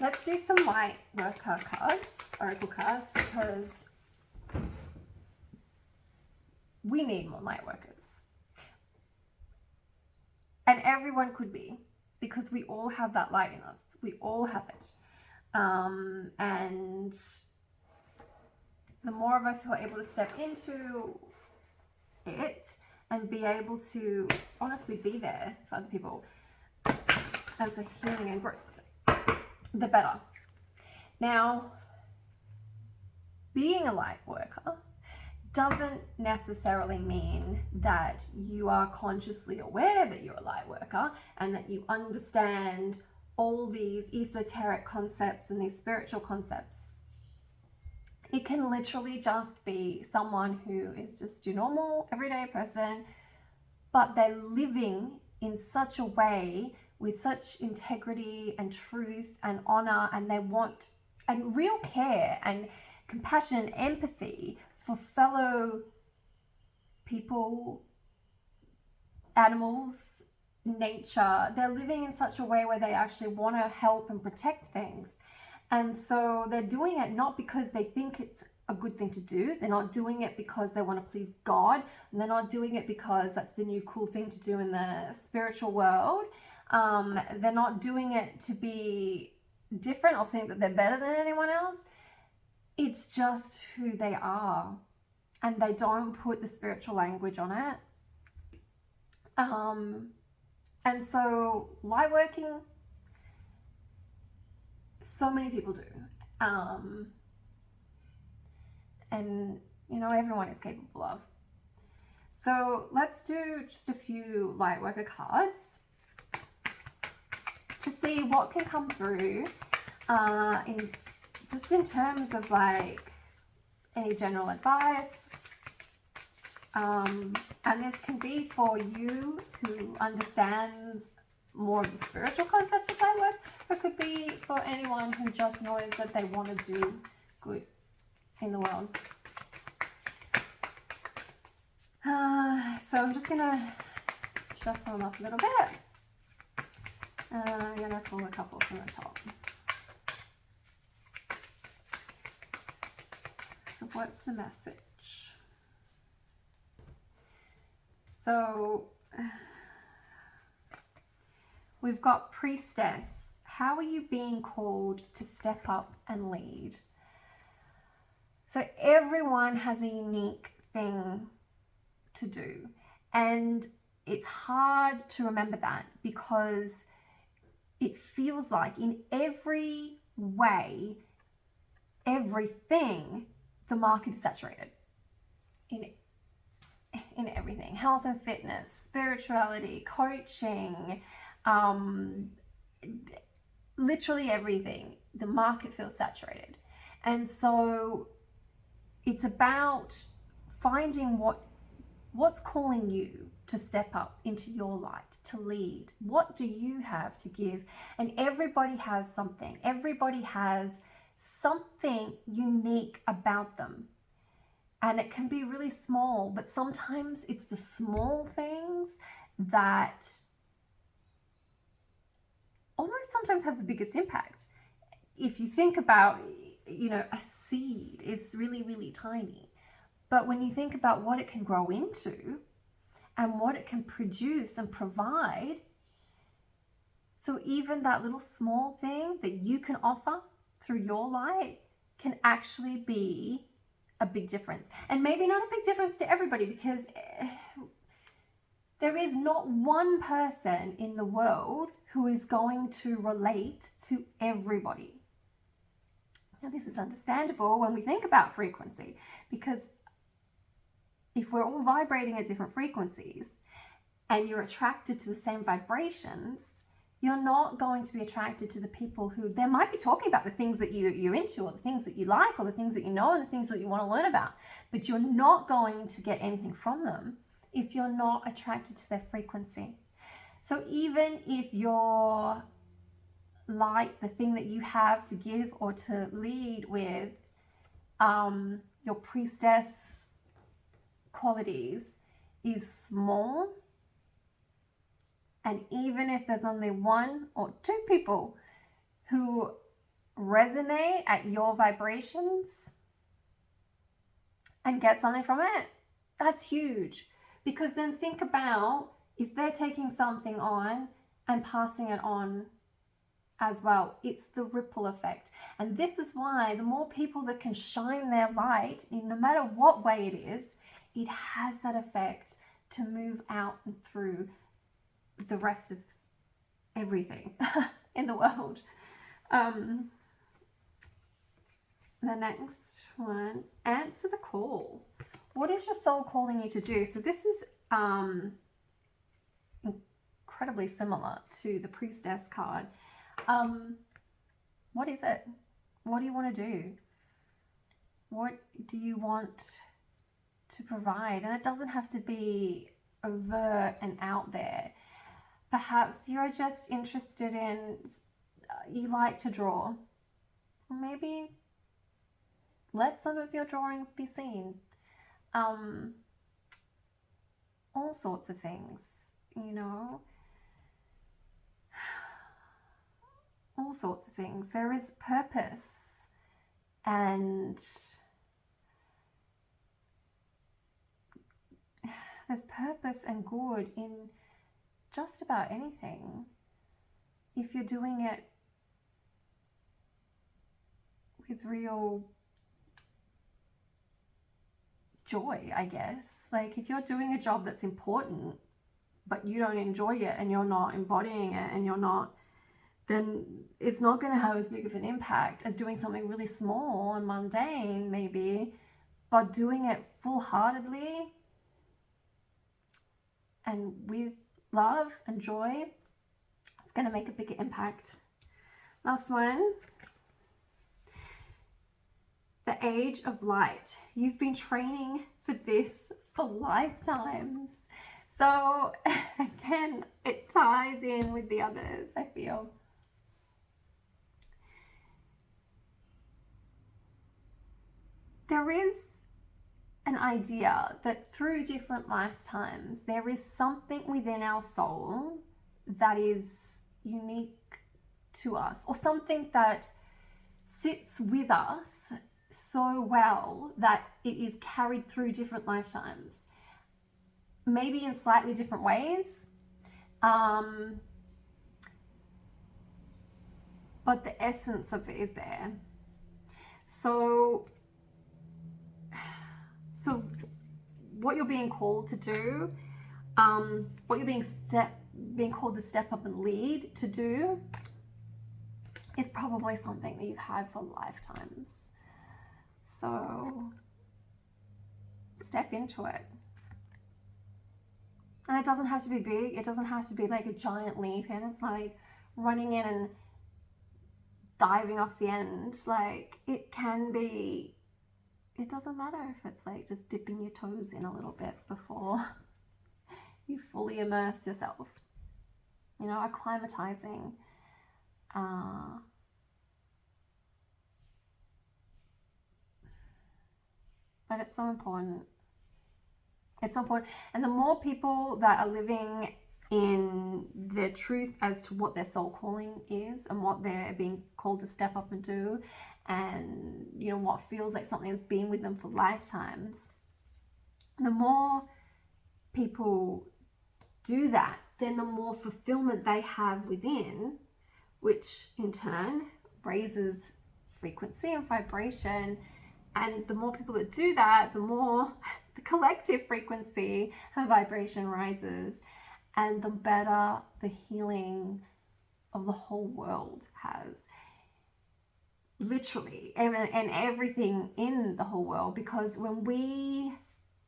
let's do some lightworker cards, oracle cards, because we need more lightworkers. And everyone could be, because we all have that light in us. We all have it. And the more of us who are able to step into it and be able to honestly be there for other people and for healing and growth, the better. Now, being a light worker doesn't necessarily mean that you are consciously aware that you're a light worker and that you understand all these esoteric concepts and these spiritual concepts. It can literally just be someone who is just your normal everyday person, but they're living in such a way with such integrity and truth and honor, and they want and real care and compassion and empathy for fellow people, animals, nature. They're living in such a way where they actually want to help and protect things. And so they're doing it not because they think it's a good thing to do. They're not doing it because they want to please God. And they're not doing it because that's the new cool thing to do in the spiritual world. They're not doing it to be different or think that they're better than anyone else. It's just who they are. And they don't put the spiritual language on it. And so light working, so many people do. And, you know, everyone is capable of. So let's do just a few lightworker cards to see what can come through in terms of like any general advice. And this can be for you who understands more of the spiritual concept of light work, or it could be for anyone who just knows that they want to do good in the world. So I'm just going to shuffle them up a little bit. I'm going to pull a couple from the top. So what's the message? So we've got priestess. How are you being called to step up and lead? So everyone has a unique thing to do. And it's hard to remember that because it feels like in every way, everything, the market is saturated. In everything, health and fitness, spirituality, coaching, literally everything, the market feels saturated. And so it's about finding what's calling you to step up into your light, to lead. What do you have to give? And everybody has something. Everybody has something unique about them. And it can be really small, but sometimes it's the small things that almost sometimes have the biggest impact. If you think about, you know, a seed is really, really tiny. But when you think about what it can grow into and what it can produce and provide, so even that little small thing that you can offer through your light can actually be a big difference. And maybe not a big difference to everybody, because there is not one person in the world who is going to relate to everybody. Now, this is understandable when we think about frequency, because if we're all vibrating at different frequencies and you're attracted to the same vibrations, you're not going to be attracted to the people who, they might be talking about the things that you're into, or the things that you like, or the things that you know, and the things that you want to learn about, but you're not going to get anything from them if you're not attracted to their frequency. So even if your light, the thing that you have to give or to lead with, your priestess qualities is small, and even if there's only one or two people who resonate at your vibrations and get something from it, that's huge. Because then think about if they're taking something on and passing it on as well. It's the ripple effect. And this is why the more people that can shine their light in no matter what way it is, it has that effect to move out and through the rest of everything in the world. The next one, answer the call. What is your soul calling you to do? So this is incredibly similar to the priestess card. What is it? What do you want to do? What do you want to provide? And it doesn't have to be overt and out there. Perhaps you're just interested in, you like to draw. Maybe let some of your drawings be seen. All sorts of things, you know. All sorts of things. There is purpose and there's purpose and good in just about anything if you're doing it with real joy, I guess. Like if you're doing a job that's important but you don't enjoy it and you're not embodying it and you're not, then it's not going to have as big of an impact as doing something really small and mundane maybe, but doing it full-heartedly and with love and joy, it's going to make a bigger impact. Last one. The age of light. You've been training for this for lifetimes. So again, it ties in with the others, I feel. There is an idea that through different lifetimes, there is something within our soul that is unique to us, or something that sits with us so well that it is carried through different lifetimes, maybe in slightly different ways, but the essence of it is there. So what you're being called to do, what you're being called to step up and lead to do, is probably something that you've had for lifetimes. So step into it. And it doesn't have to be big. It doesn't have to be like a giant leap, and it's like running in and diving off the end. Like it can be, it doesn't matter if it's like just dipping your toes in a little bit before you fully immerse yourself, you know, acclimatizing. But it's so important. It's so important. And the more people that are living in their truth as to what their soul calling is and what they're being called to step up and do, and you know what feels like something that's been with them for lifetimes, the more people do that, then the more fulfillment they have within, which in turn raises frequency and vibration. And the more people that do that, the more the collective frequency and vibration rises, and the better the healing of the whole world has. Literally, and everything in the whole world, because when we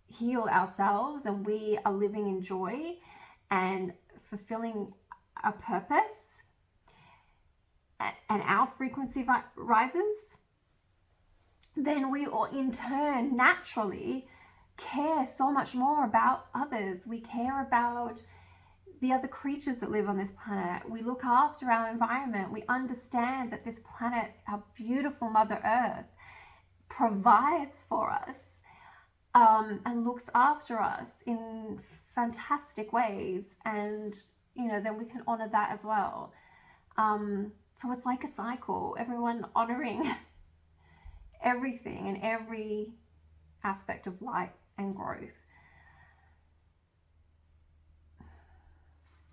heal ourselves and we are living in joy and fulfilling a purpose, and our frequency rises, then we all in turn naturally care so much more about others. We care about the other creatures that live on this planet. We look after our environment. We understand that this planet, our beautiful Mother Earth, provides for us and looks after us in fantastic ways. And, you know, then we can honor that as well. So it's like a cycle, everyone honoring everything and every aspect of light and growth,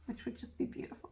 which would just be beautiful.